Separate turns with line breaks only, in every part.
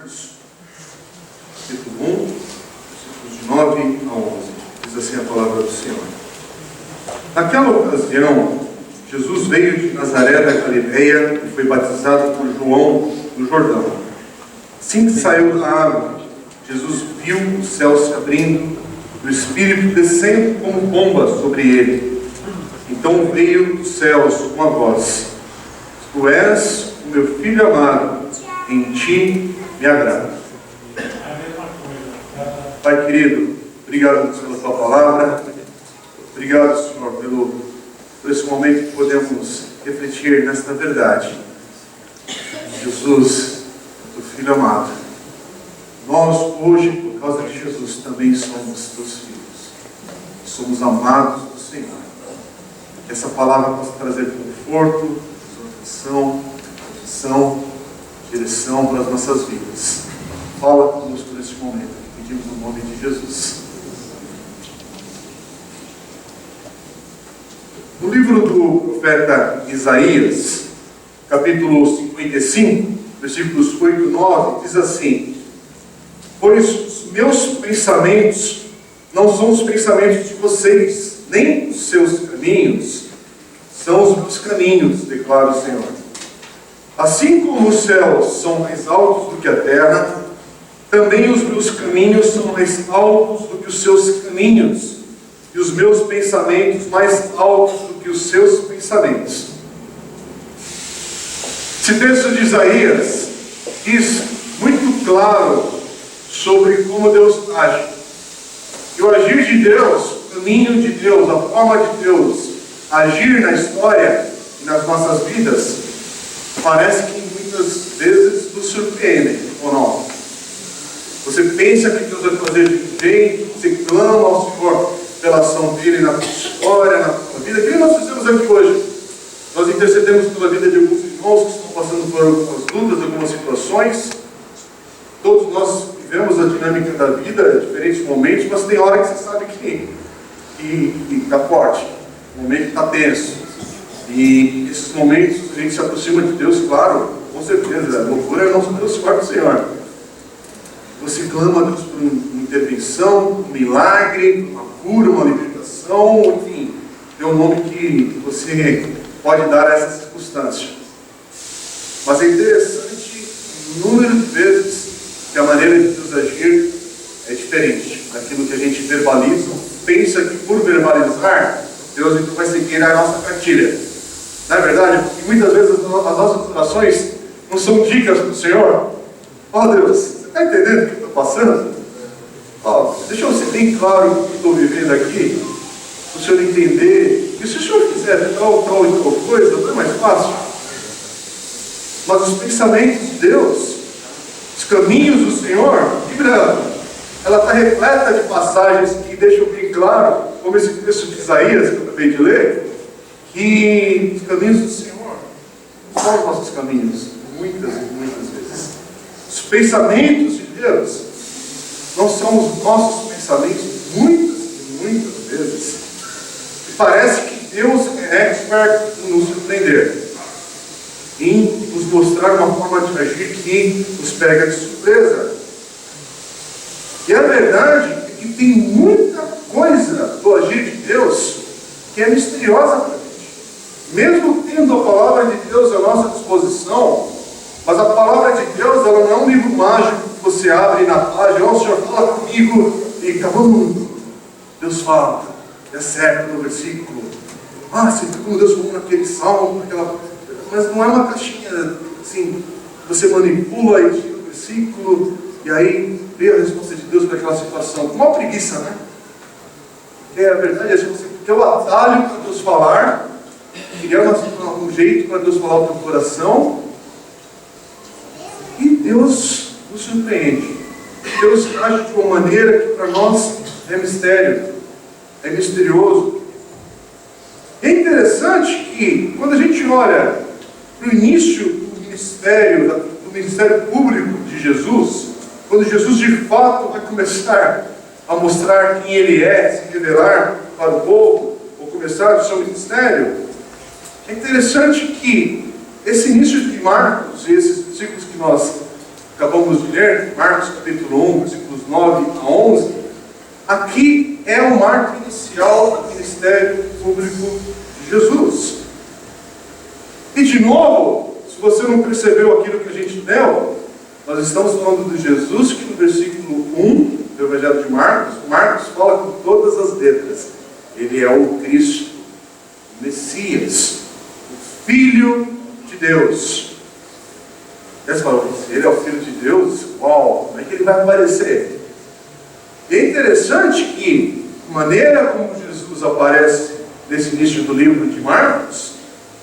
Marcos, capítulo 1, versículos de 9 a 11. Diz assim a palavra do Senhor. Naquela ocasião, Jesus veio de Nazaré da Galileia e foi batizado por João no Jordão. Assim que saiu da água, Jesus viu os céus se abrindo e o Espírito descendo como pomba sobre ele. Então veio dos céus uma voz: Tu és o meu Filho amado, em ti me agrado. Pai querido, obrigado pela tua palavra. Obrigado, Senhor, por esse momento que podemos refletir nesta verdade. Jesus, teu Filho amado. Nós hoje, por causa de Jesus, também somos teus filhos. Somos amados do Senhor. Que essa palavra possa trazer conforto, exortação, proteção, direção para as nossas vidas. Fala conosco nesse momento. Pedimos no nome de Jesus. No livro do profeta Isaías, capítulo 55, versículos 8 e 9, diz assim: Pois os meus pensamentos não são os pensamentos de vocês, nem os seus caminhos são os meus caminhos, declara o Senhor. Assim como os céus são mais altos do que a terra, também os meus caminhos são mais altos do que os seus caminhos, e os meus pensamentos mais altos do que os seus pensamentos. Esse texto de Isaías diz muito claro sobre como Deus age. E o agir de Deus, o caminho de Deus, a forma de Deus agir na história e nas nossas vidas, parece que muitas vezes nos surpreendem, ou não? Você pensa que Deus vai fazer de um jeito, você clama ao Senhor pela ação dele na tua história, na tua vida. O que nós fizemos aqui hoje? Nós intercedemos pela vida de alguns irmãos que estão passando por algumas lutas, algumas situações. Todos nós vivemos a dinâmica da vida, diferentes momentos, mas tem hora que você sabe que está forte, o momento está tenso. E nesses momentos a gente se aproxima de Deus, claro, com certeza. A loucura é não se aproximar do Senhor. Você clama a Deus por uma intervenção, um milagre, uma cura, uma libertação, enfim, é um nome que você pode dar a essa circunstância. Mas é interessante o número de vezes que a maneira de Deus agir é diferente daquilo que a gente verbaliza. Pensa que por verbalizar, Deus então vai seguir a nossa cartilha. Não é verdade? Porque muitas vezes as nossas orações não são dicas para o Senhor. Ó Deus, você está entendendo o que eu estou passando? Deixa eu ser bem claro o que estou vivendo aqui, para o Senhor entender. E se o Senhor fizer tal e tal coisa, não é mais fácil? Mas os pensamentos de Deus, os caminhos do Senhor, ela está repleta de passagens que deixam bem claro, como esse texto de Isaías que eu acabei de ler, que os caminhos do Senhor não são os nossos caminhos, muitas e muitas vezes. Os pensamentos de Deus não são os nossos pensamentos, muitas e muitas vezes. E parece que Deus é expert em nos surpreender, em nos mostrar uma forma de agir que nos pega de surpresa. E a verdade é que tem muita coisa do agir de Deus que é misteriosa para a gente. Mesmo tendo a palavra de Deus à nossa disposição, mas a palavra de Deus, ela não é um livro mágico que você abre na página, o Senhor fala comigo, e acabou. Deus fala, é certo no versículo. Você viu como Deus falou naquele salmo, mas não é uma caixinha assim, você manipula e tira o versículo, e aí vê a resposta de Deus para aquela situação. Com uma preguiça, né? Porque a verdade é que você quer o atalho para Deus falar, criar um jeito para Deus falar o teu coração, e Deus nos surpreende. Deus age de uma maneira que para nós é mistério, é misterioso. É interessante que quando a gente olha para o início do ministério público de Jesus, quando Jesus de fato vai começar a mostrar quem Ele é, se revelar para o povo, ou começar o seu ministério, é interessante que esse início de Marcos, e esses versículos que nós acabamos de ler, Marcos capítulo 1, versículos 9 a 11, aqui é o marco inicial do ministério público de Jesus. E de novo, se você não percebeu aquilo que a gente leu, nós estamos falando de Jesus, que no versículo 1 do Evangelho de Marcos, Marcos fala com todas as letras. Ele é o Cristo, o Messias, o Filho de Deus. E você fala, se ele é o Filho de Deus, uau, como é que ele vai aparecer? E é interessante que a maneira como Jesus aparece nesse início do livro de Marcos,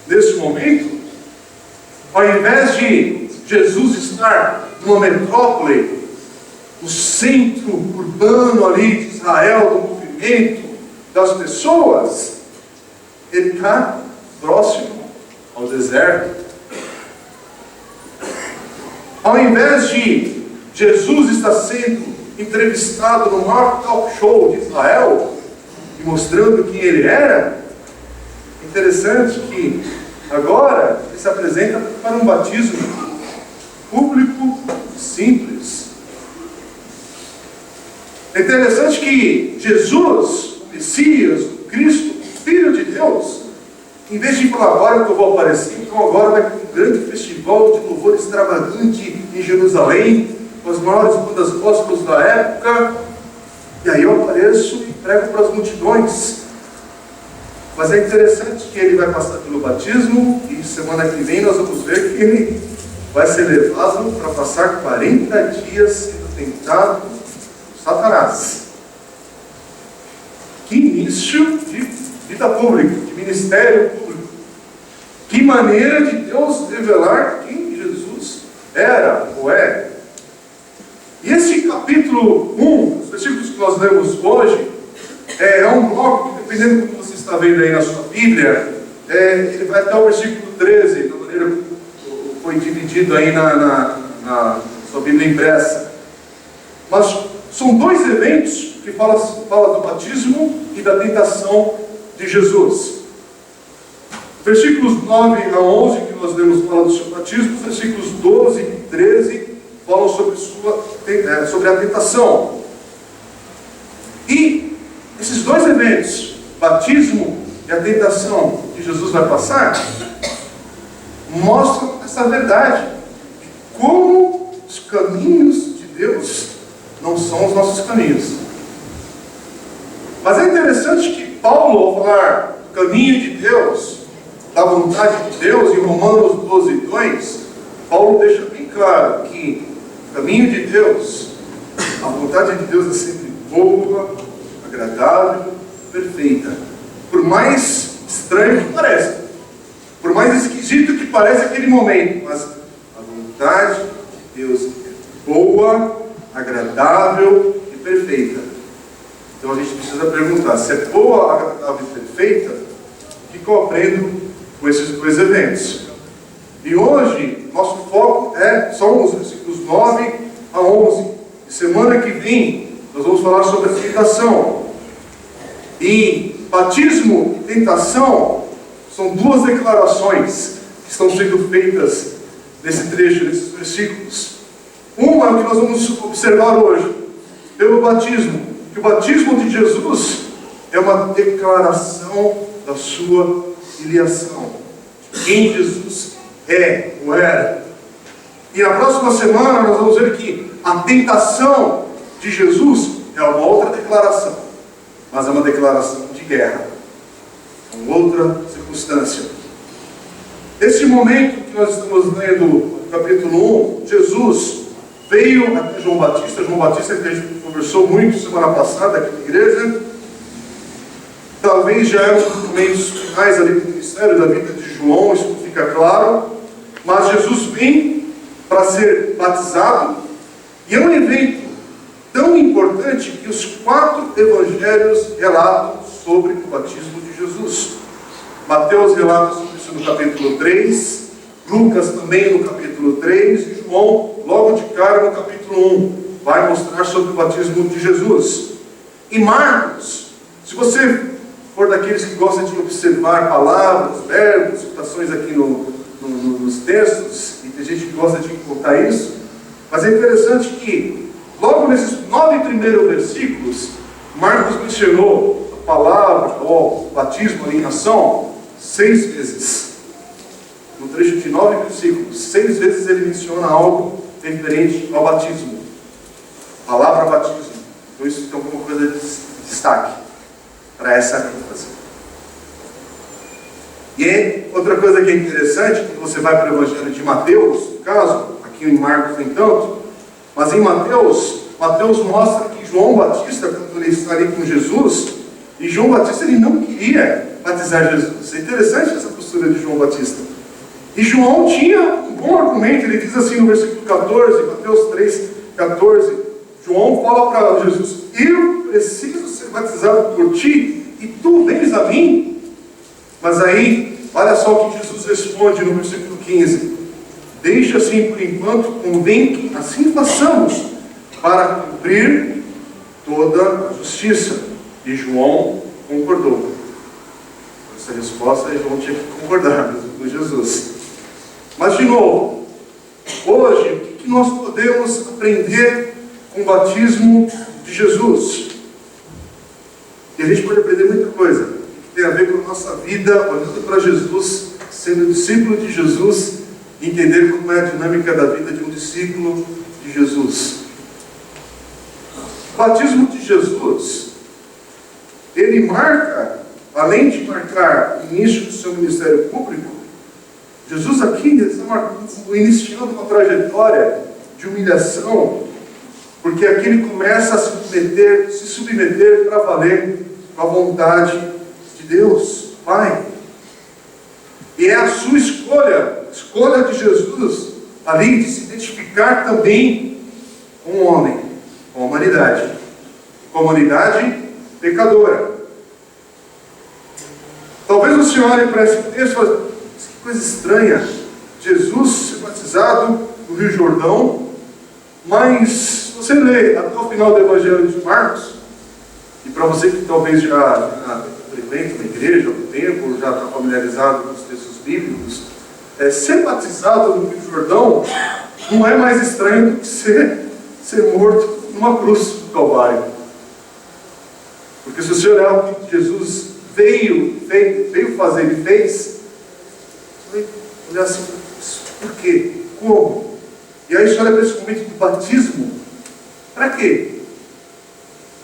nesse momento, ao invés de Jesus estar numa metrópole, o centro urbano ali de Israel, do movimento das pessoas, ele está próximo ao deserto. Ao invés de Jesus estar sendo entrevistado no maior talk show de Israel e mostrando quem ele era, interessante que agora ele se apresenta para um batismo público simples. É interessante que Jesus, o Messias, o Cristo, o Filho de Deus, em vez de falar agora que eu vou aparecer, então agora vai ter um grande festival de louvor extravagante em Jerusalém, com as maiores bandas gospels da época, e aí eu apareço e prego para as multidões. Mas é interessante que ele vai passar pelo batismo, e semana que vem nós vamos ver que ele vai ser levado para passar 40 dias sendo tentado por Satanás. Que início de vida pública, de ministério público. Que maneira de Deus revelar quem Jesus era ou é. E esse capítulo 1, os versículos que nós lemos hoje, é um bloco que, dependendo do que você está vendo aí na sua Bíblia, ele vai até o versículo 13, da maneira que foi dividido aí na sua Bíblia impressa. Mas são dois eventos que fala do batismo e da tentação de Jesus. Versículos 9 a 11, que nós lemos, fala do seu batismo. Versículos 12 e 13 falam sobre a tentação. E esses dois eventos, batismo e a tentação que Jesus vai passar, mostram essa verdade de como os caminhos de Deus não são os nossos caminhos. Mas é interessante que Paulo, ao falar do caminho de Deus, da vontade de Deus, em Romanos 12, 2, Paulo deixa bem claro que o caminho de Deus, a vontade de Deus é sempre boa, agradável, perfeita. Por mais estranho que pareça, por mais esquisito que pareça aquele momento, mas a vontade de Deus é boa, agradável e perfeita. Então a gente precisa perguntar, se é boa, agradável e perfeita, o que eu aprendo com esses dois eventos? E hoje, nosso foco são os versículos 9 a 11. E semana que vem, nós vamos falar sobre a tentação. E batismo e tentação são duas declarações que estão sendo feitas nesse trecho, nesses versículos. Uma é o que nós vamos observar hoje, pelo batismo. Que o batismo de Jesus é uma declaração da sua filiação. Quem Jesus é ou era. E na próxima semana nós vamos ver que a tentação de Jesus é uma outra declaração, mas é uma declaração de guerra, uma outra circunstância. Esse momento que nós estamos lendo no capítulo 1, Jesus veio até João Batista que a gente conversou muito semana passada aqui na igreja. Talvez já é um dos momentos finais ali do ministério da vida de João, isso fica claro. Mas Jesus vem para ser batizado, e é um evento tão importante que os 4 evangelhos relatam sobre o batismo de Jesus. Mateus relata sobre isso no capítulo 3, Lucas também no capítulo 3, e João, logo de cara no capítulo 1, vai mostrar sobre o batismo de Jesus. E Marcos, se você for daqueles que gostam de observar palavras, verbos, citações aqui nos textos, e tem gente que gosta de contar isso, Mas é interessante que, logo nesses 9 primeiros versículos, Marcos mencionou a palavra, ou batismo ali em ação, 6 vezes. No trecho de 9 versículos, 6 vezes ele menciona algo referente ao batismo. A palavra batismo. Então isso é alguma coisa de destaque para essa ênfase. E outra coisa que é interessante, quando você vai para o Evangelho de Mateus, no caso, aqui em Marcos nem tanto, mas em Mateus mostra que João Batista, quando ele está ali com Jesus, e João Batista ele não queria batizar Jesus. É interessante essa postura de João Batista. E João tinha um bom argumento, ele diz assim no versículo 14, Mateus 3, 14, João fala para Jesus: eu preciso ser batizado por ti, e tu vens a mim? Mas aí, olha só o que Jesus responde no versículo 15: deixa assim por enquanto, convém que assim façamos, para cumprir toda a justiça. E João concordou. Essa resposta, João tinha que concordar com Jesus. Mas de novo, hoje, o que nós podemos aprender com o batismo de Jesus? E a gente pode aprender muita coisa que tem a ver com a nossa vida, olhando para Jesus, sendo discípulo de Jesus, e entender como é a dinâmica da vida de um discípulo de Jesus. O batismo de Jesus, ele marca, além de marcar o início do seu ministério público, Jesus aqui está iniciando uma trajetória de humilhação, porque aqui ele começa a se submeter para valer com a vontade de Deus, Pai. E é a sua escolha de Jesus, ali de se identificar também com o homem, com a humanidade pecadora. Talvez você olhe para esse texto e fale: que coisa estranha, Jesus ser batizado no Rio Jordão, mas se você lê até o final do Evangelho de Marcos, e para você que talvez já frequenta uma igreja há algum tempo, já está familiarizado com os textos bíblicos, ser batizado no Rio Jordão não é mais estranho do que ser morto numa cruz do Calvário. Porque se você olhar o que Jesus veio fazer, ele fez, olhar assim: por quê? Como? E aí você olha para esse momento do batismo: para quê?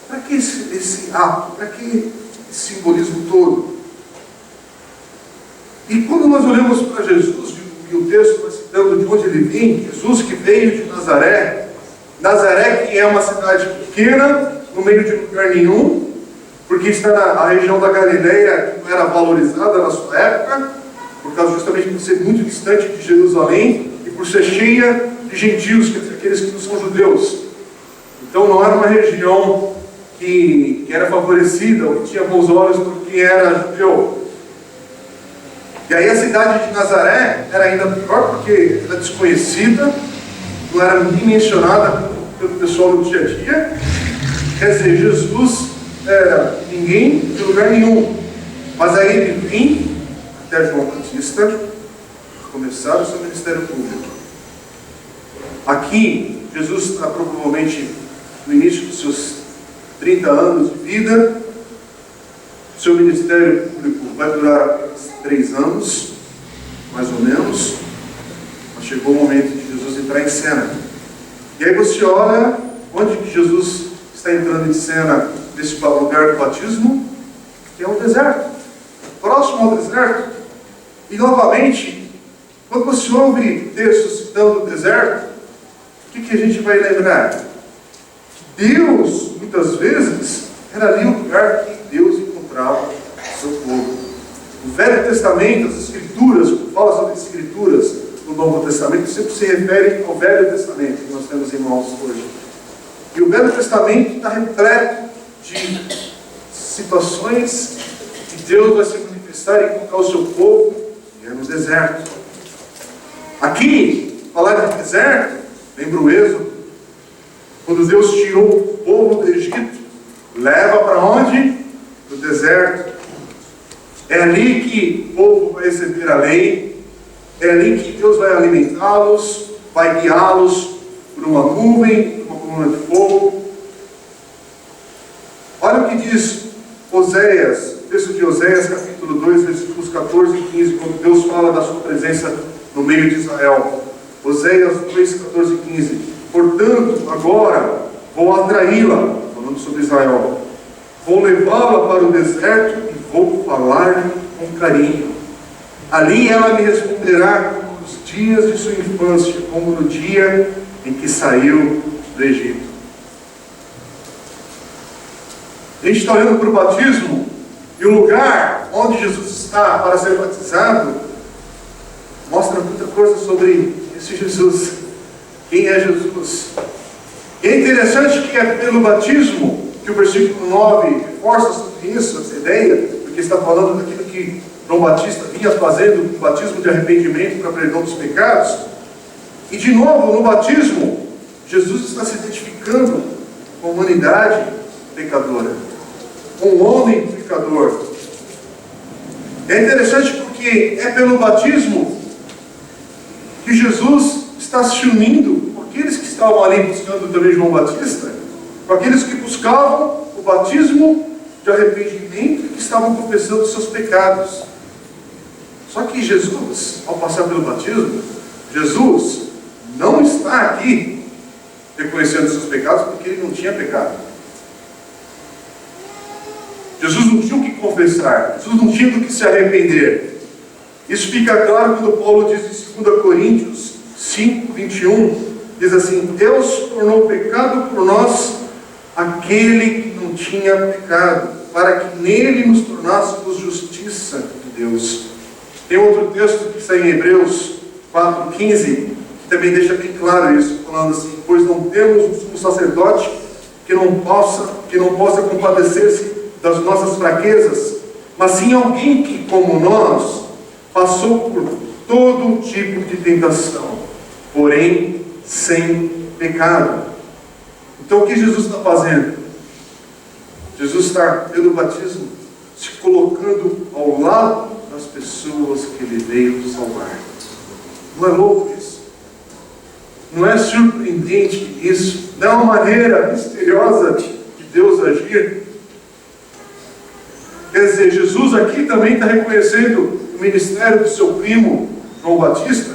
Para que esse ato? Para que esse simbolismo todo? E quando nós olhamos para Jesus, e o texto vai citando de onde ele vinha, Jesus que veio de Nazaré, que é uma cidade pequena, no meio de lugar nenhum, porque está na região da Galileia, que não era valorizada na sua época, por causa justamente de ser muito distante de Jerusalém, e por ser cheia de gentios, quer dizer, aqueles que não são judeus. Então não era uma região que era favorecida, ou que tinha bons olhos por quem era judeu. E aí a cidade de Nazaré era ainda pior, porque era desconhecida, não era nem mencionada pelo pessoal no dia a dia. Quer dizer, Jesus era ninguém de lugar nenhum. Mas aí ele vem até João Batista, começar o seu ministério público. Aqui, Jesus está provavelmente no início dos seus 30 anos de vida. O seu ministério público vai durar apenas 3 anos, mais ou menos. Mas chegou o momento de Jesus entrar em cena. E aí você olha onde que Jesus está entrando em cena nesse lugar do batismo, que é um deserto, próximo ao deserto. E novamente, quando você ouve textos citando o deserto, o que a gente vai lembrar? Deus, muitas vezes, era ali o lugar que Deus encontrava o seu povo. O Velho Testamento, as Escrituras, quando fala sobre as Escrituras no Novo Testamento, sempre se refere ao Velho Testamento que nós temos em mãos hoje. E o Velho Testamento está repleto de situações que Deus vai se manifestar e encontrar o seu povo, e é no deserto. Aqui, falar de deserto, lembra o Êxodo, quando Deus tirou o povo do Egito, leva para onde? Para o deserto. É ali que o povo vai receber a lei, é ali que Deus vai alimentá-los, vai guiá-los por por uma nuvem, por uma coluna de fogo. Olha o que diz Oséias, texto de Oséias, capítulo 2, versículos 14 e 15, quando Deus fala da sua presença no meio de Israel. Oséias 2, 14 e 15. Portanto, agora vou atraí-la, falando sobre Israel, vou levá-la para o deserto e vou falar com carinho. Ali ela me responderá nos dias de sua infância, como no dia em que saiu do Egito. A gente está olhando para o batismo e o lugar onde Jesus está para ser batizado mostra muita coisa sobre esse Jesus. Quem é Jesus? E é interessante que é pelo batismo que o versículo 9 reforça sobre isso, essa ideia, porque está falando daquilo que João Batista vinha fazendo, o batismo de arrependimento para perdão dos pecados. E de novo, no batismo, Jesus está se identificando com a humanidade pecadora, com o homem pecador. É interessante porque é pelo batismo que Jesus está se unindo com aqueles que estavam ali buscando também João Batista, com aqueles que buscavam o batismo de arrependimento e que estavam confessando os seus pecados. Só que Jesus, ao passar pelo batismo, Jesus não está aqui reconhecendo os seus pecados porque ele não tinha pecado. Jesus não tinha o que confessar, Jesus não tinha do que se arrepender. Isso fica claro quando Paulo diz em 2 Coríntios 5, 21, diz assim: Deus tornou pecado por nós aquele que não tinha pecado, para que nele nos tornássemos justiça de Deus. Tem outro texto que está em Hebreus 4,15, que também deixa bem claro isso, falando assim: pois não temos um sumo sacerdote que não possa compadecer-se das nossas fraquezas, mas sim alguém que, como nós, passou por todo tipo de tentação, porém sem pecado. Então o que Jesus está fazendo? Jesus está, pelo batismo, se colocando ao lado das pessoas que ele veio salvar. Não é louco isso? Não é surpreendente isso? Não é uma maneira misteriosa de Deus agir? Quer dizer, Jesus aqui também está reconhecendo o ministério do seu primo, João Batista.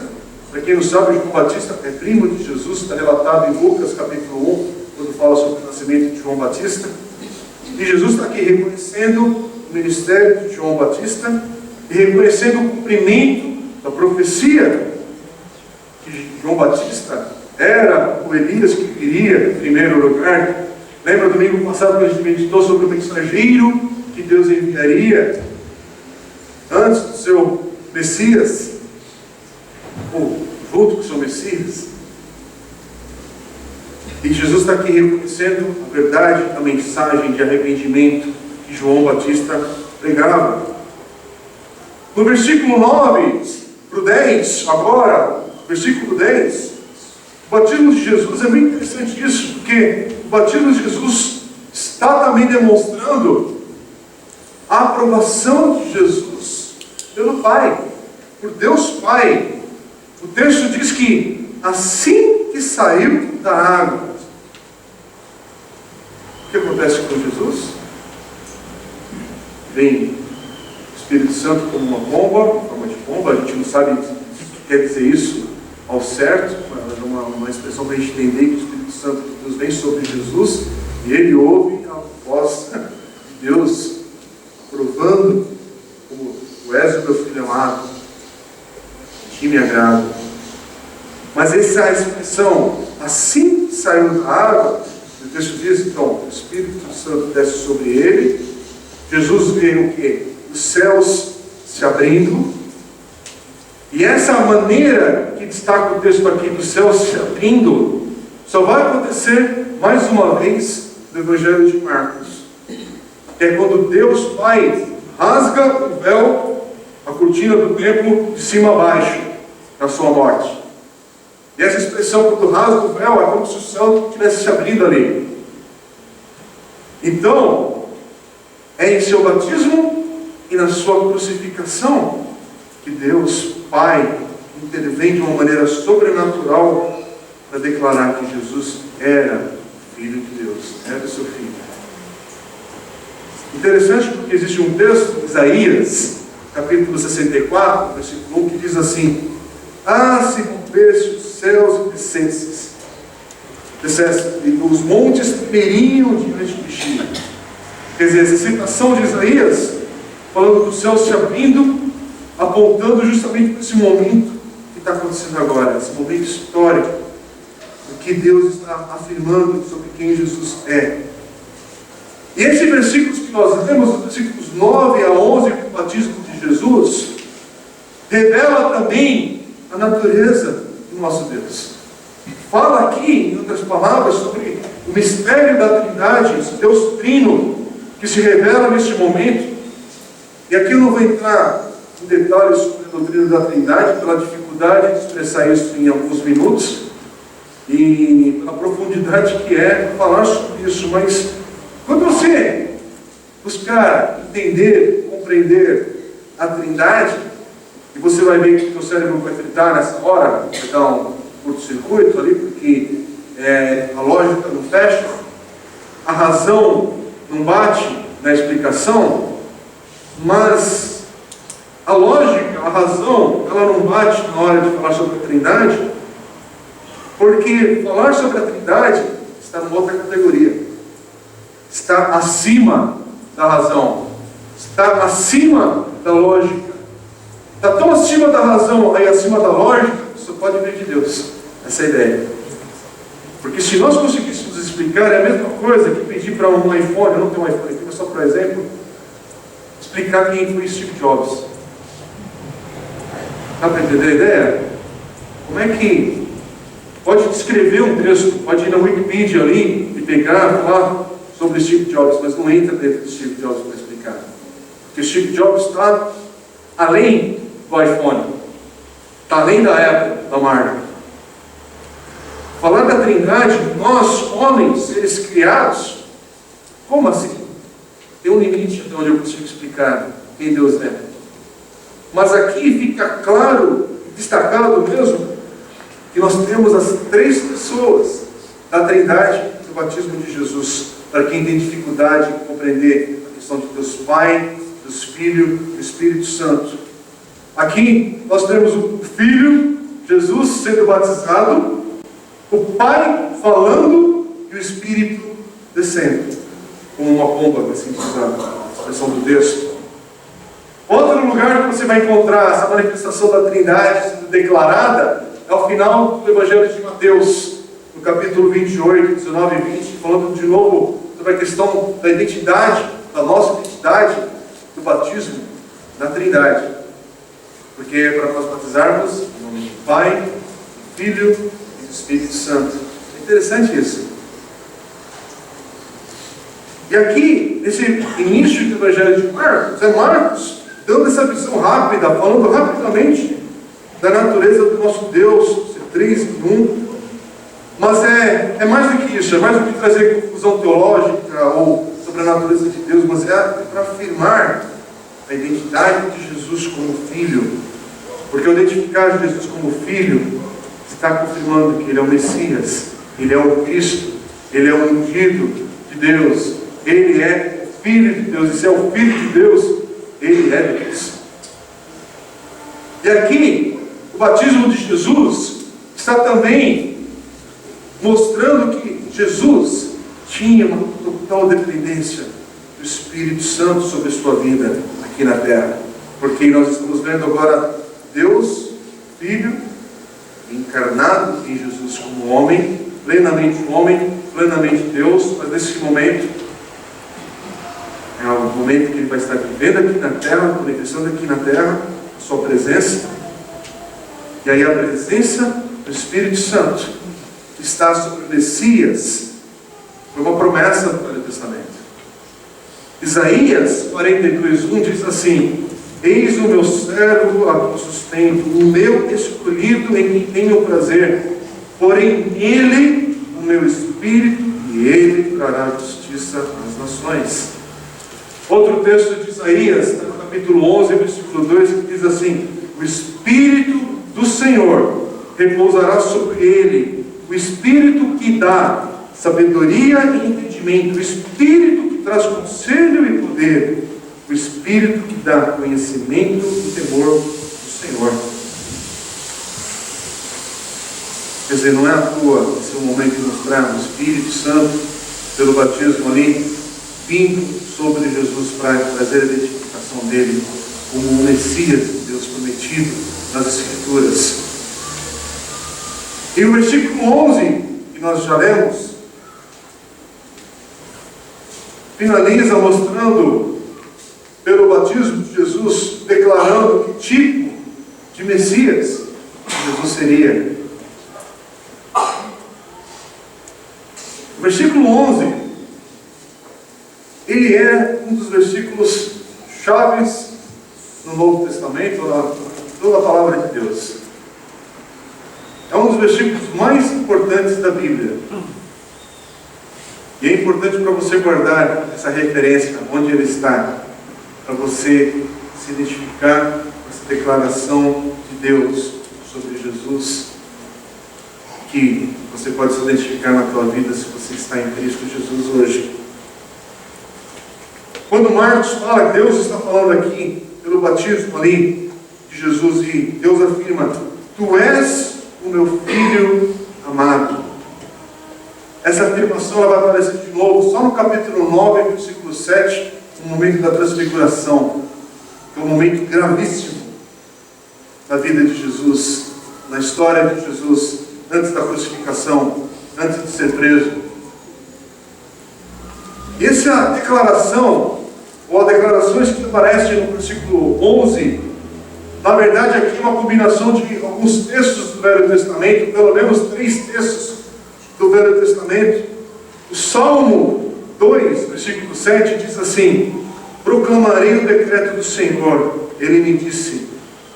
Para quem não sabe, João Batista é primo de Jesus, está relatado em Lucas capítulo 1, quando fala sobre o nascimento de João Batista. E Jesus está aqui reconhecendo o ministério de João Batista e reconhecendo o cumprimento da profecia que João Batista era o Elias que viria em primeiro lugar. Lembra domingo passado que a gente meditou sobre o mensageiro que Deus enviaria antes do seu Messias, ou junto com o seu Messias? E Jesus está aqui reconhecendo a verdade, a mensagem de arrependimento que João Batista pregava. No versículo 9 para o 10, agora, versículo 10, o batismo de Jesus é bem interessante isso, porque o batismo de Jesus está também demonstrando a aprovação de Jesus pelo Pai, por Deus Pai. O texto diz que assim que saiu da água, o que acontece com Jesus? Vem o Espírito Santo como uma bomba, em forma de bomba. A gente não sabe o que quer dizer isso ao certo, mas é uma expressão para a gente entender que o Espírito Santo de Deus vem sobre Jesus e ele ouve a voz de Deus provando como tu és o meu filho amado, que me agrada. Mas essa expressão, assim que saiu da água, o texto diz, então, o Espírito Santo desce sobre ele, Jesus vê o quê? Os céus se abrindo, e essa maneira que destaca o texto aqui dos céus se abrindo, só vai acontecer mais uma vez no Evangelho de Marcos, que é quando Deus Pai rasga o véu, a cortina do templo de cima a baixo, na sua morte. E essa expressão, quando rasga o véu, é como se o céu estivesse se abrindo ali. Então, é em seu batismo e na sua crucificação que Deus Pai intervém de uma maneira sobrenatural para declarar que Jesus era Filho de Deus, era seu Filho. Interessante porque existe um texto, Isaías, capítulo 64, versículo 1, que diz assim: ah, se rompesse os céus e descesse, e os montes tremeriam diante de ti. Quer dizer, essa citação de Isaías, falando dos céus se abrindo, apontando justamente para esse momento que está acontecendo agora, esse momento histórico, o que Deus está afirmando sobre quem Jesus é. E esses versículos que nós lemos, os versículos 9 a 11, do batismo de Jesus, revela também a natureza do nosso Deus. Fala aqui, em outras palavras, sobre o mistério da Trindade, esse Deus Trino, que se revela neste momento. E aqui eu não vou entrar em detalhes sobre a doutrina da Trindade, pela dificuldade de expressar isso em alguns minutos, e a profundidade que é falar sobre isso, mas quando você buscar entender, compreender a Trindade, e você vai ver que o seu cérebro vai fritar nessa hora, vai dar um curto-circuito ali, porque a lógica não fecha, a razão não bate na explicação, mas a lógica, a razão, ela não bate na hora de falar sobre a Trindade, porque falar sobre a Trindade está numa outra categoria. Está acima da razão, está acima da lógica, está tão acima da razão e acima da lógica, que só pode vir de Deus. Essa é a ideia. Porque se nós conseguíssemos explicar, é a mesma coisa que pedir para um iPhone, eu não tenho um iPhone aqui, mas só por exemplo, explicar quem foi Steve Jobs. Dá para entender a ideia? Como é que pode escrever um texto, pode ir na Wikipedia ali e pegar, falar sobre Steve Jobs, mas não entra dentro de Steve Jobs para explicar. Porque Steve Jobs está além do iPhone, está além da Apple, da marca. Falar da Trindade, nós, homens, seres criados, como assim? Tem um limite até onde eu consigo explicar quem Deus é. Mas aqui fica claro, destacado mesmo, que nós temos as três pessoas da Trindade do batismo de Jesus. Para quem tem dificuldade em compreender a questão de Deus Pai, Deus Filho e o Espírito Santo. Aqui nós temos o Filho, Jesus sendo batizado, o Pai falando e o Espírito descendo, como uma pomba, assim diz a expressão do texto. Outro lugar que você vai encontrar essa manifestação da Trindade sendo declarada é ao final do Evangelho de Mateus, no capítulo 28, 19 e 20, falando de novo sobre a questão da identidade, da nossa identidade, do batismo na Trindade. Porque para nós batizarmos, em nome do Pai, do Filho e do Espírito Santo. É interessante isso. E aqui, nesse início do Evangelho de Marcos, é Marcos dando essa visão rápida, falando rapidamente da natureza do nosso Deus, ser três em um. Mas é mais do que isso, é mais do que trazer confusão teológica ou sobre a natureza de Deus, mas é para afirmar a identidade de Jesus como Filho. Porque ao identificar Jesus como Filho, está confirmando que Ele é o Messias, Ele é o Cristo, Ele é o ungido de Deus, Ele é o Filho de Deus, e se é o Filho de Deus, Ele é Deus. E aqui, o batismo de Jesus está também mostrando que Jesus tinha uma total dependência do Espírito Santo sobre a sua vida aqui na terra. Porque nós estamos vendo agora Deus, Filho, encarnado em Jesus como homem, plenamente Deus, mas nesse momento, é o momento que Ele vai estar vivendo aqui na terra, manifestando aqui na terra, a sua presença, e aí a presença do Espírito Santo está sobre o Messias, foi uma promessa do Velho Testamento. Isaías 42:1 diz assim: eis o meu servo a quem sustento, o meu escolhido em quem tenho prazer, porém nele o meu espírito, e ele trará justiça às nações. Outro texto de Isaías, no capítulo 11, versículo 2, que diz assim: o Espírito do Senhor repousará sobre ele, o Espírito que dá sabedoria e entendimento, o Espírito que traz conselho e poder, o Espírito que dá conhecimento e temor do Senhor. Quer dizer, não é à toa esse é o momento de mostrar o Espírito Santo, pelo batismo ali, vindo sobre Jesus para trazer a identificação dele como o Messias de Deus prometido nas Escrituras. E o versículo 11, que nós já lemos, finaliza mostrando, pelo batismo de Jesus, declarando que tipo de Messias Jesus seria. O versículo 11, ele é um dos versículos chaves no Novo Testamento, na toda a palavra de Deus. É um dos versículos mais importantes da Bíblia. E é importante para você guardar essa referência, onde ele está, para você se identificar com essa declaração de Deus sobre Jesus, que você pode se identificar na tua vida se você está em Cristo Jesus hoje. Quando Marcos fala, Deus está falando aqui, pelo batismo ali de Jesus, e Deus afirma: Tu és o meu Filho amado. Essa afirmação ela vai aparecer de novo só no capítulo 9, versículo 7, no momento da transfiguração, que é um momento gravíssimo na vida de Jesus, na história de Jesus, antes da crucificação, antes de ser preso. E essa declaração, ou as declarações que aparecem no versículo 11, na verdade aqui é uma combinação de alguns textos do Velho Testamento, pelo menos 3 textos do Velho Testamento. O Salmo 2, versículo 7 diz assim: Proclamarei o decreto do Senhor, Ele me disse: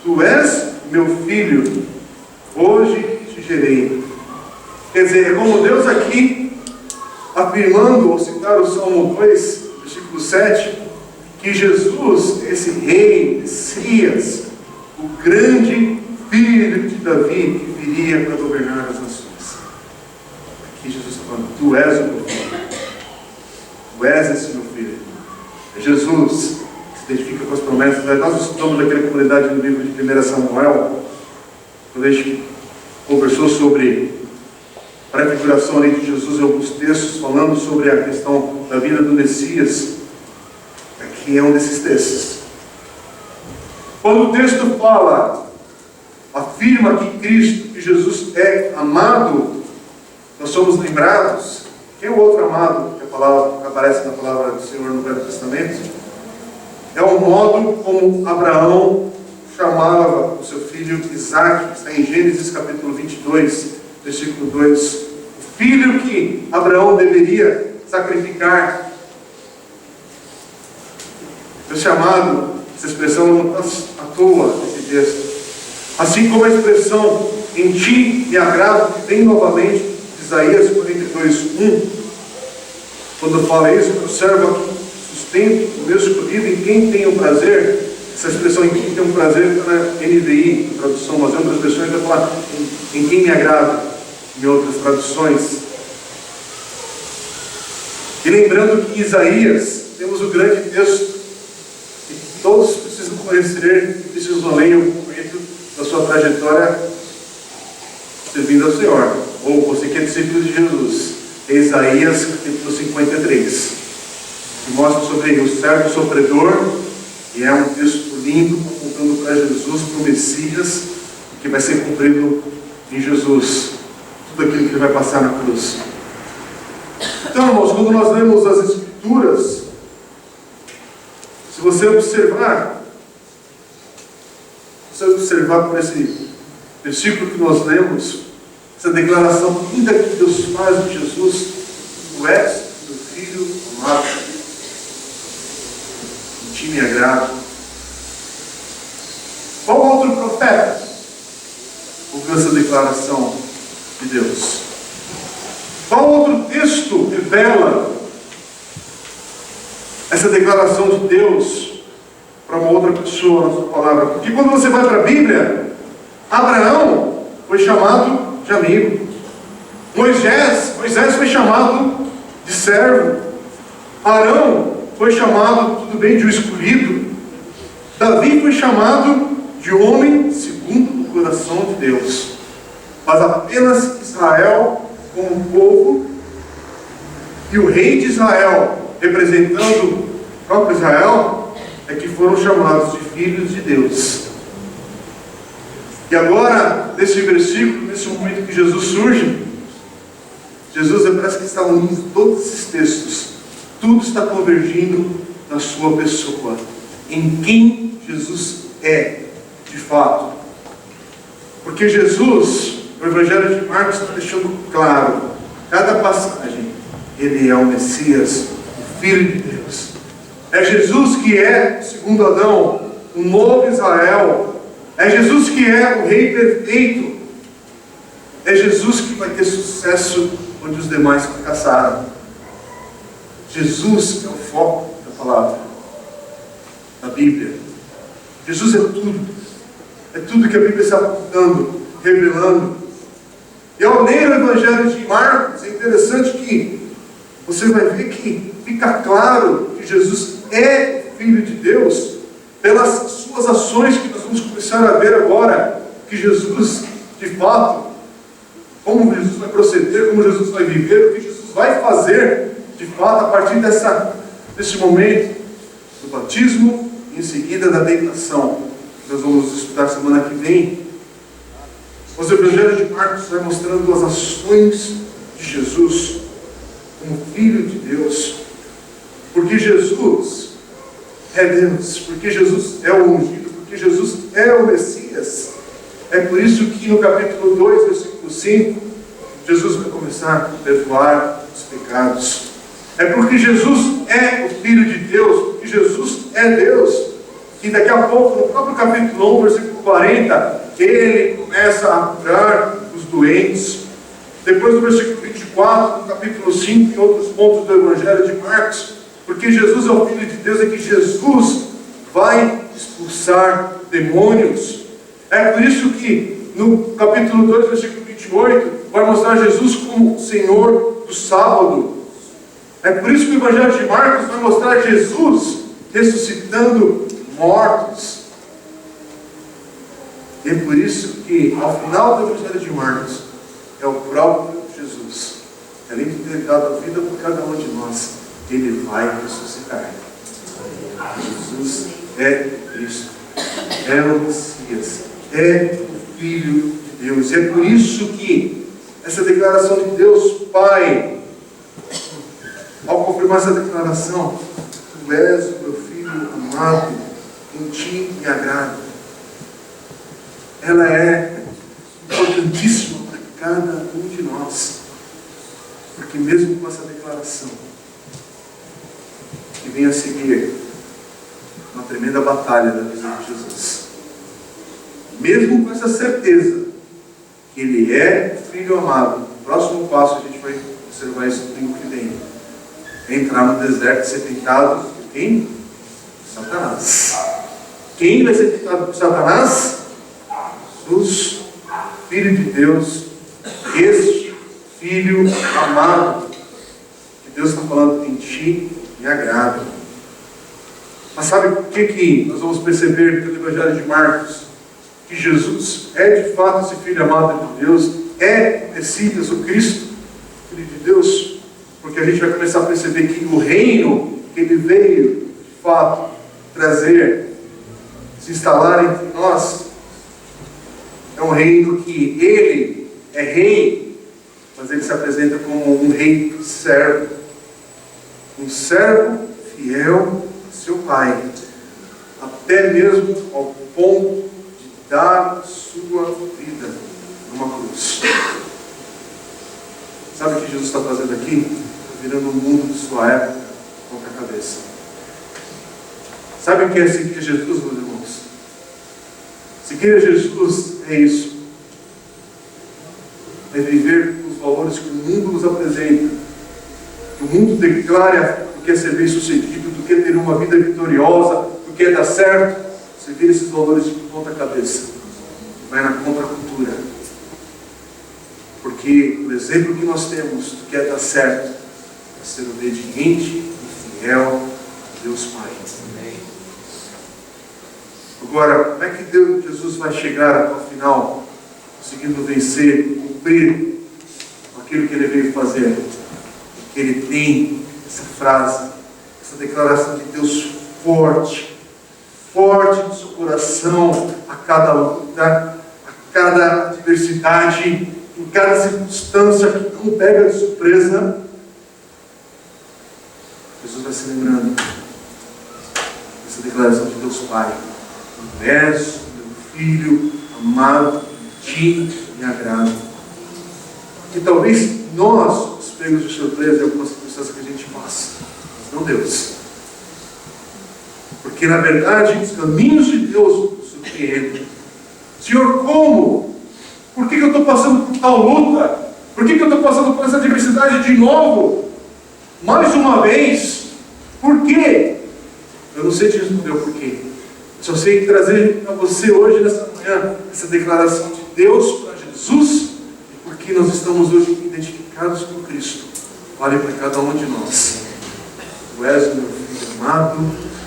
Tu és meu filho, hoje te gerei. Quer dizer, é como Deus aqui afirmando, ao citar o Salmo 2, versículo 7, que Jesus, esse rei, Messias, o grande filho de Davi, que viria para governar as nações. Aqui Jesus está falando: Tu és o meu filho, tu és esse meu filho. É Jesus que se identifica com as promessas. Nós estudamos naquela comunidade no livro de 1 Samuel, quando a gente conversou sobre a prefiguração ali de Jesus em alguns textos, falando sobre a questão da vida do Messias. Aqui é um desses textos. Quando o texto fala, afirma que Cristo, que Jesus é amado, nós somos lembrados. Quem é o outro amado que aparece na palavra do Senhor no Velho Testamento? É o modo como Abraão chamava o seu filho Isaque, que está em Gênesis capítulo 22, versículo 2. O filho que Abraão deveria sacrificar. É chamado, essa expressão não está à toa nesse texto. Assim como a expressão em ti me agrado, que vem novamente de Isaías 42:1, quando fala isso, o servo aqui sustento o meu escolhido em quem tem o prazer. Essa expressão em quem tem o prazer está na NVI, tradução, mas em outras versões vai falar em quem me agrada, em outras traduções. E lembrando que em Isaías temos o grande texto que todos precisam conhecer e precisam ler em algum momento da sua trajetória servindo ao Senhor, ou você que é discípulo de Jesus. É Isaías capítulo 53, que mostra sobre o servo sofredor, e é um texto lindo, apontando para Jesus, para o Messias, que vai ser cumprido em Jesus, tudo aquilo que ele vai passar na cruz. Então, irmãos, quando nós lemos as Escrituras, se você observar por esse versículo que nós lemos, essa declaração linda que Deus faz de Jesus: Tu és meu filho amado, em ti me agrado. Qual outro profeta ouviu essa declaração de Deus? Qual outro texto revela essa declaração de Deus para uma outra pessoa na sua palavra? Porque quando você vai para a Bíblia, Abraão foi chamado de amigo. Moisés foi chamado de servo. Arão foi chamado, tudo bem, de um escolhido. Davi foi chamado de homem segundo o coração de Deus. Mas apenas Israel, como povo, e o rei de Israel, representando o próprio Israel, é que foram chamados de filhos de Deus. E agora, nesse versículo, nesse momento que Jesus surge, Jesus parece que está unindo todos esses textos. Tudo está convergindo na sua pessoa, em quem Jesus é, de fato. Porque Jesus, o Evangelho de Marcos está deixando claro, cada passagem, ele é o Messias, o Filho de Deus. É Jesus que é, segundo Adão, o novo Israel. É Jesus que é o Rei perfeito. É Jesus que vai ter sucesso onde os demais fracassaram. Jesus é o foco da palavra, da Bíblia. Jesus é tudo. É tudo que a Bíblia está apontando, revelando. E ao ler o Evangelho de Marcos, é interessante que você vai ver que fica claro que Jesus é Filho de Deus pelas suas ações, que nós vamos começar a ver agora, que Jesus, de fato, como Jesus vai proceder, como Jesus vai viver, o que Jesus vai fazer, de fato, a partir desse momento do batismo e em seguida da tentação, que nós vamos estudar semana que vem. Os Evangelhos de Marcos vai mostrando as ações de Jesus como Filho de Deus, porque Jesus é Deus, porque Jesus é o ungido, porque Jesus é o Messias. É por isso que no capítulo 2, versículo 5, Jesus vai começar a perdoar os pecados. É porque Jesus é o Filho de Deus, porque Jesus é Deus, que daqui a pouco, no próprio capítulo 1, versículo 40, ele começa a curar os doentes. Depois do versículo 24, no capítulo 5, em outros pontos do Evangelho de Marcos, porque Jesus é o Filho de Deus, é que Jesus vai expulsar demônios. É por isso que no capítulo 2, versículo 28, vai mostrar Jesus como Senhor do sábado. É por isso que o Evangelho de Marcos vai mostrar Jesus ressuscitando mortos. E é por isso que, ao final do Evangelho de Marcos, é o próprio Jesus, além de ter dado a vida por cada um de nós, ele vai ressuscitar. Jesus é Cristo, é o Messias, é o Filho de Deus. E é por isso que essa declaração de Deus Pai, ao confirmar essa declaração, tu és o meu Filho amado, em ti me agrado, ela é importantíssima para cada um de nós, porque mesmo com essa declaração que vem a seguir uma tremenda batalha da vida de Jesus, mesmo com essa certeza que ele é Filho amado, o próximo passo a gente vai observar isso no domingo que vem, é entrar no deserto e ser tentado por quem? Satanás. Quem vai ser tentado por Satanás? Jesus, Filho de Deus, este Filho amado, que Deus está falando em ti, me agrada. Mas sabe o que nós vamos perceber pelo Evangelho de Marcos? Que Jesus é de fato esse Filho amado de Deus, é o Messias, o Cristo, Filho de Deus, porque a gente vai começar a perceber que o reino que ele veio, de fato, trazer, se instalar entre nós, é um reino que ele é rei, mas ele se apresenta como um rei servo, um servo fiel a seu pai, até mesmo ao ponto de dar sua vida numa cruz. Sabe o que Jesus está fazendo aqui? Está virando o mundo de sua época contra a cabeça. Sabe o que é seguir Jesus, meus irmãos? Seguir Jesus é isso. É viver os valores que o mundo nos apresenta. Que o mundo declara do que é ser bem sucedido, do que é ter uma vida vitoriosa, do que é dar certo. Você vira esses valores de ponta cabeça. Vai na contracultura. Porque o exemplo que nós temos do que é dar certo é ser obediente e fiel a Deus Pai. Agora, como é que Jesus vai chegar até o final, conseguindo vencer, cumprir aquilo que Ele veio fazer? Porque Ele tem essa frase, essa declaração de Deus forte no seu coração, a cada luta, a cada adversidade, em cada circunstância que não pega de surpresa. Jesus vai se lembrando dessa declaração de Deus Pai: Tu és meu filho amado, em ti me agrado. Que talvez nós, os pegos de surpresa, é algumas circunstâncias que a gente passa, mas não Deus. Porque na verdade os caminhos de Deus nos surpreendem. Senhor, como? Por que eu estou passando por tal luta? Por que eu estou passando por essa adversidade de novo? Mais uma vez? Por quê? Eu não sei te responder o porquê. Só sei trazer para você hoje, nessa manhã, essa declaração de Deus para Jesus, e porque nós estamos hoje identificados com Cristo. Vale para cada um de nós. Tu és o meu filho amado,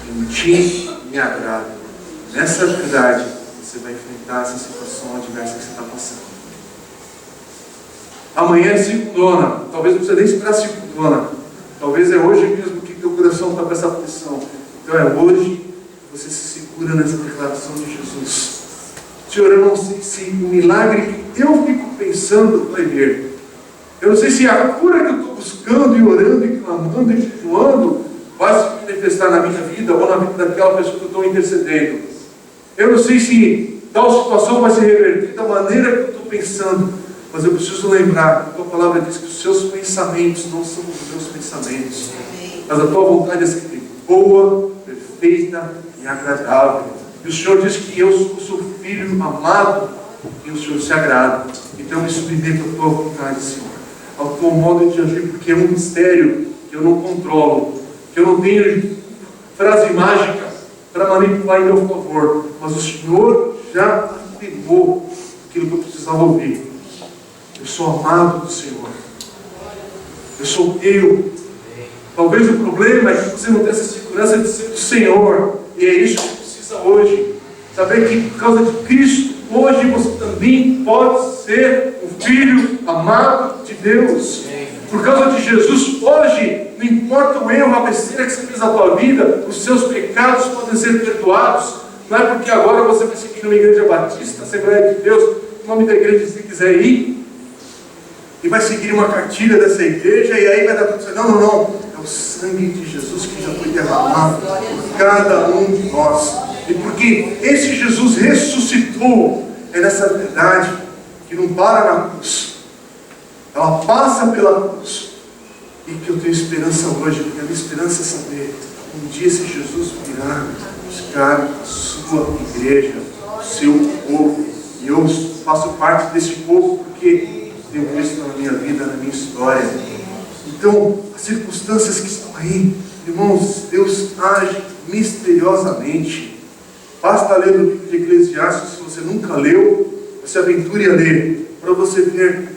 em ti me agrada. Nessa verdade, você vai enfrentar essa situação adversa que você está passando. Amanhã é segundona. Talvez não precise nem esperar segundona. Talvez é hoje mesmo que teu coração está com essa pressão. Então é hoje que você se segura nessa declaração de Jesus. Senhor, eu não sei se o milagre que eu fico pensando vai vir. Eu não sei se a cura que eu estou buscando e orando e clamando e jejuando vai se manifestar na minha vida ou na vida daquela pessoa que eu estou intercedendo. Eu não sei se tal situação vai se reverter da maneira que eu estou pensando, mas eu preciso lembrar que a tua palavra diz que os seus pensamentos não são os meus pensamentos, mas a tua vontade é sempre boa, perfeita e agradável. E o Senhor diz que eu sou o seu filho amado e o Senhor se agrada. Então eu me submeto à tua vontade, Senhor, ao teu modo de agir, porque é um mistério que eu não controlo, que eu não tenho frase mágica para manipular em meu favor, mas o Senhor já afirmou aquilo que eu precisava ouvir. Eu sou amado do Senhor. Eu sou teu. Talvez o problema é que você não tem essa segurança de ser do Senhor. E é isso que você precisa hoje. Saber que por causa de Cristo, hoje você também pode ser um filho amado de Deus. Por causa de Jesus, hoje, não importa o erro, a besteira que você fez na tua vida, os seus pecados podem ser perdoados. Não é porque agora você vai seguir numa igreja batista, Assembleia de Deus, o nome da igreja, se quiser ir, e vai seguir uma cartilha dessa igreja, e aí vai dar tudo certo. Não, não, não. É o sangue de Jesus que já foi derramado por cada um de nós. E porque esse Jesus ressuscitou, é nessa verdade que não para na cruz. Ela passa pela cruz. E que eu tenho esperança hoje, porque a minha esperança é saber que um dia esse Jesus virá buscar a sua igreja, o seu povo. E eu faço parte desse povo porque tenho Cristo na minha vida, na minha história. Então, as circunstâncias que estão aí, irmãos, Deus age misteriosamente. Basta ler o livro de Eclesiastes, se você nunca leu, se aventure a ler, para você ver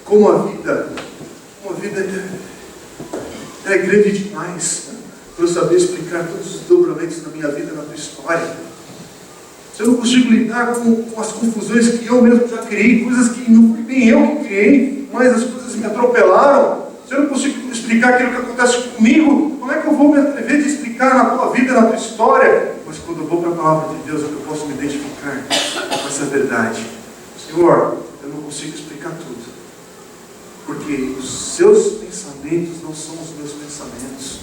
como a vida é grande demais, para eu saber explicar todos os dobramentos da minha vida, na tua história. Se eu não consigo lidar com as confusões que eu mesmo já criei, coisas que não fui nem eu que criei, mas as coisas me atropelaram, se eu não consigo explicar aquilo que acontece comigo, como é que eu vou me atrever de explicar na tua vida, na tua história? Mas quando eu vou para a palavra de Deus, é que eu posso me identificar com essa verdade. Senhor, eu não consigo explicar tudo, porque os seus pensamentos não são os meus pensamentos,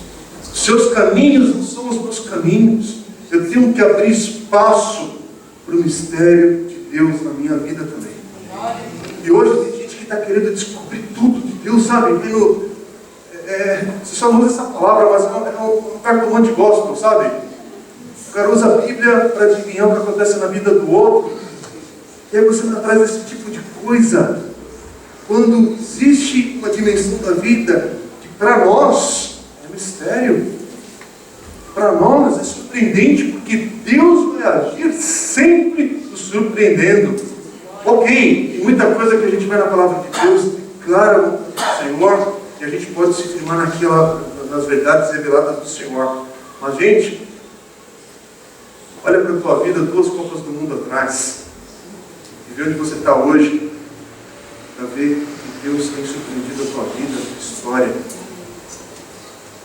os seus caminhos não são os meus caminhos. Eu tenho que abrir espaço para o mistério de Deus na minha vida também. E hoje tem gente que está querendo descobrir tudo de Deus, sabe? Você só não usa essa palavra, mas é um cartomante gospel, sabe? O cara usa a Bíblia para adivinhar o que acontece na vida do outro. E aí você vai atrás desse tipo de coisa. Quando existe uma dimensão da vida que para nós é mistério, para nós é surpreendente, porque Deus vai agir sempre nos surpreendendo. Ok, tem muita coisa que a gente vai na palavra de Deus, declara o Senhor, e a gente pode se firmar nas verdades reveladas do Senhor. Mas, gente, olha para a tua vida 2 copas do mundo atrás, e vê onde você está hoje, para ver que Deus tem surpreendido a tua vida, a tua história.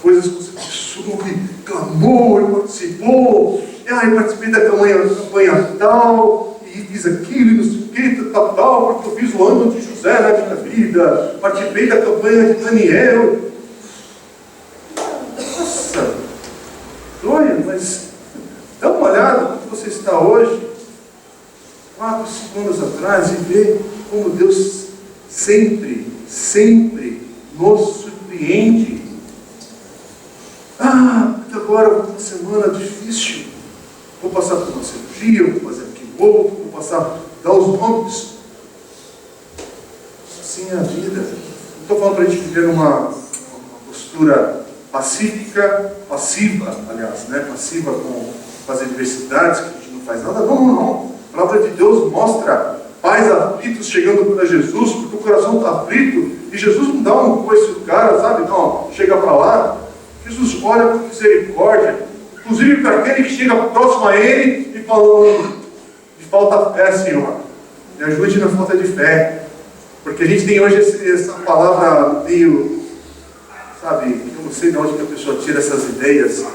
Coisas que você soube, clamou e participou. Eu participei da campanha tal, e fiz aquilo, e não sei o que, tal, porque eu fiz o ano de José na minha vida. Participei da campanha de Daniel. Nossa, doido, mas dá uma olhada como você está hoje, 4, 5 anos atrás, e vê como Deus sempre nos surpreende. Porque agora vou ter uma semana difícil. Vou passar por uma cirurgia, vou fazer aquilo outro, vou passar, dar os nomes. Assim é a vida. Não estou falando para a gente viver numa postura passiva, aliás, né? Passiva com as adversidades, que a gente não faz nada. Não. A palavra de Deus mostra pais aflitos chegando para Jesus, porque o coração está aflito, e Jesus não dá um coice do cara, sabe? Não, chega para lá. Jesus olha com misericórdia, inclusive para aquele que chega próximo a Ele e falando: me falta fé, Senhor, me ajude na falta de fé, porque a gente tem hoje essa palavra meio, sabe, eu não sei de onde que a pessoa tira essas ideias,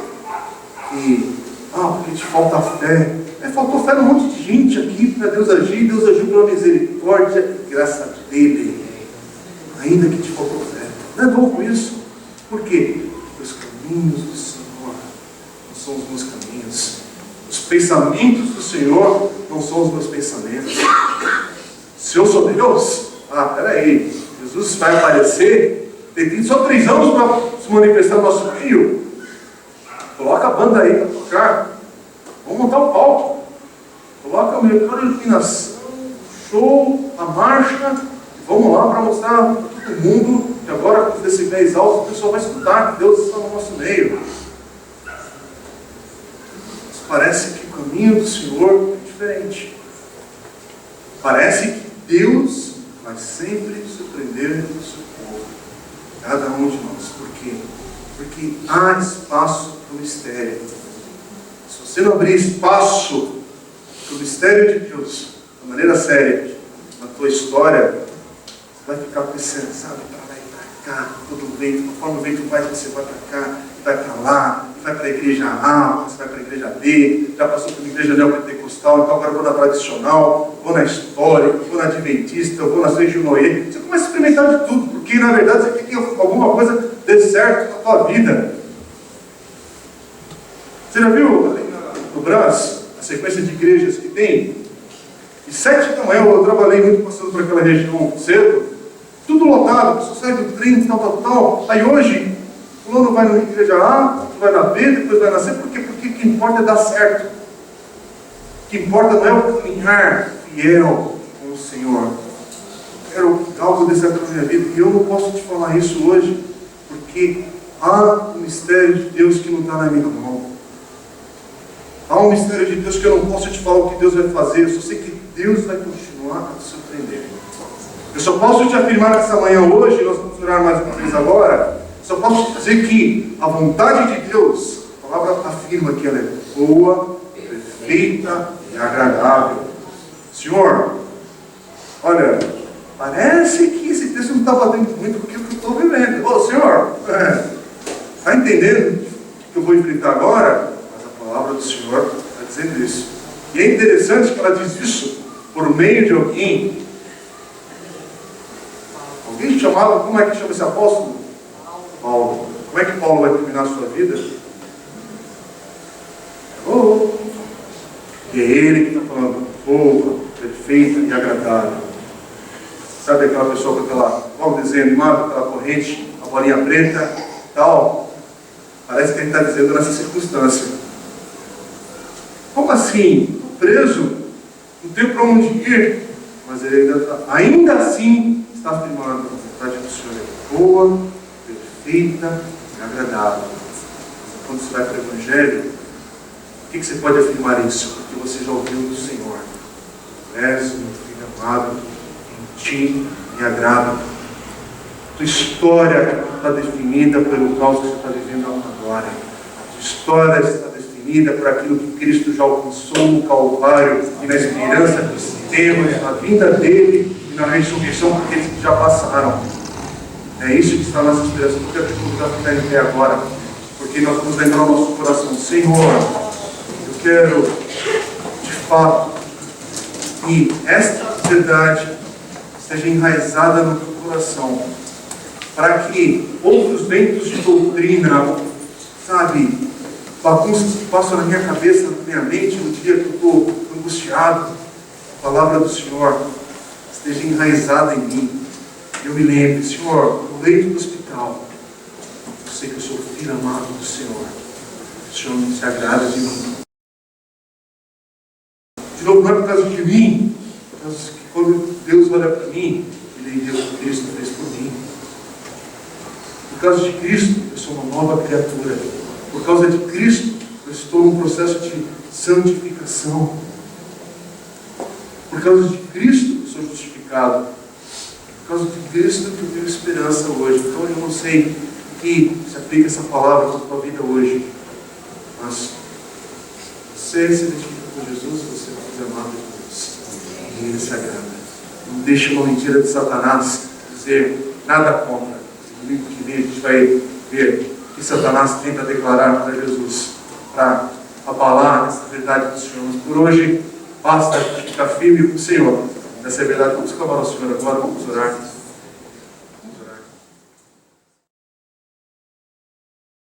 que, porque te falta fé. Faltou fé num monte de gente aqui para Deus agir. Deus agiu pela misericórdia e graça dele, ainda que te faltou fé. Não é novo isso. Por quê? Os caminhos do Senhor não são os meus caminhos. Os pensamentos do Senhor não são os meus pensamentos. Se eu sou Deus, peraí, Jesus vai aparecer, tem só 3 anos para se manifestar no nosso meio. Coloca a banda aí para tocar. Vamos montar o palco. Coloca o melhor iluminação, show, a marcha. Vamos lá para mostrar para todo mundo que agora com os decibéis altos o pessoal vai escutar que Deus está no nosso meio. Mas parece que o caminho do Senhor é diferente. Parece que Deus vai sempre surpreender o seu povo, cada um de nós. Por quê? Porque há espaço para o mistério. Se você não abrir espaço para o mistério de Deus, de maneira séria, na tua história, vai ficar pensando, sabe, para lá e para cá, todo vento, conforme o vento vai, você vai para cá, vai para lá, vai para a igreja A, você vai para a igreja B, já passou por uma igreja neopentecostal, então agora eu vou na tradicional, vou na histórica, vou na adventista, eu vou na Sejunoê. Você começa a experimentar de tudo, porque na verdade você quer que alguma coisa dê certo na tua vida. Você já viu ali no Brás a sequência de igrejas que tem? E 7 da manhã, eu trabalhei muito passando por aquela região cedo, tudo lotado, você sai do trem, tal. Aí hoje, fulano vai na igreja A, outro vai na B, depois vai na C, porque o que importa é dar certo. O que importa não é o caminhar fiel com o Senhor. Eu quero algo desse certo na minha vida, e eu não posso te falar isso hoje, porque há um mistério de Deus que não está na minha mão. Há um mistério de Deus que eu não posso te falar o que Deus vai fazer, eu só sei que Deus vai continuar a te surpreender. Eu só posso te afirmar nessa manhã hoje, nós vamos orar mais uma vez agora, só posso te dizer que a vontade de Deus, a palavra afirma que ela é boa, perfeita e agradável. Senhor, olha, parece que esse texto não está batendo muito com aquilo que eu estou vivendo. Senhor, está entendendo o que eu vou enfrentar agora? Mas a palavra do Senhor está dizendo isso. E é interessante que ela diz isso por meio de alguém chamado, como é que chama esse apóstolo? Paulo. Como é que Paulo vai terminar a sua vida? E é ele que está falando, boa, perfeita e agradável. Sabe aquela pessoa com aquela, qual o desenho animado, aquela corrente, a bolinha preta, tal? Parece que ele está dizendo nessa circunstância. Como assim? Estou preso, não tenho para onde ir, mas ele ainda assim está afirmando a vontade do Senhor é boa, perfeita e agradável. Quando você vai para o Evangelho, por que você pode afirmar isso? Porque você já ouviu do Senhor. És o meu filho amado, em Ti me agrado. Tua história está definida pelo caos que você está vivendo agora. A tua história está definida por aquilo que Cristo já alcançou no Calvário e na esperança que temos na vinda dele e na ressurreição daqueles que já passaram. É isso que está na nossa esperança. Eu quero te convidar a ficar em pé agora, porque nós vamos lembrar o nosso coração. Senhor, eu quero, de fato, que esta verdade esteja enraizada no teu coração, para que outros ventos de doutrina, sabe, bagunças que passam na minha cabeça, na minha mente, no dia que eu estou angustiado, a palavra do Senhor esteja enraizada em mim. Eu me lembro, Senhor, no leito do hospital, eu sei que eu sou filho amado do Senhor. O Senhor não se agrada de mim. De novo, não é por causa de mim, por causa que quando Deus olha para mim, Ele deu o que Cristo fez por mim. Por causa de Cristo, eu sou uma nova criatura. Por causa de Cristo, eu estou num processo de santificação. Por causa de Cristo, eu sou justificado. Por causa de Cristo, que eu tenho esperança hoje. Então, eu não sei que se aplica essa palavra na tua vida hoje. Mas você se identifica com Jesus, você é amado de Deus. E Ele se agrada. Não deixe uma mentira de Satanás dizer nada contra. No domingo que vem a gente vai ver que Satanás tenta declarar para Jesus, para abalar essa verdade do Senhor. Mas por hoje, basta ficar firme com o Senhor. Essa é a verdade. Vamos clamar ao Senhor agora, vamos orar.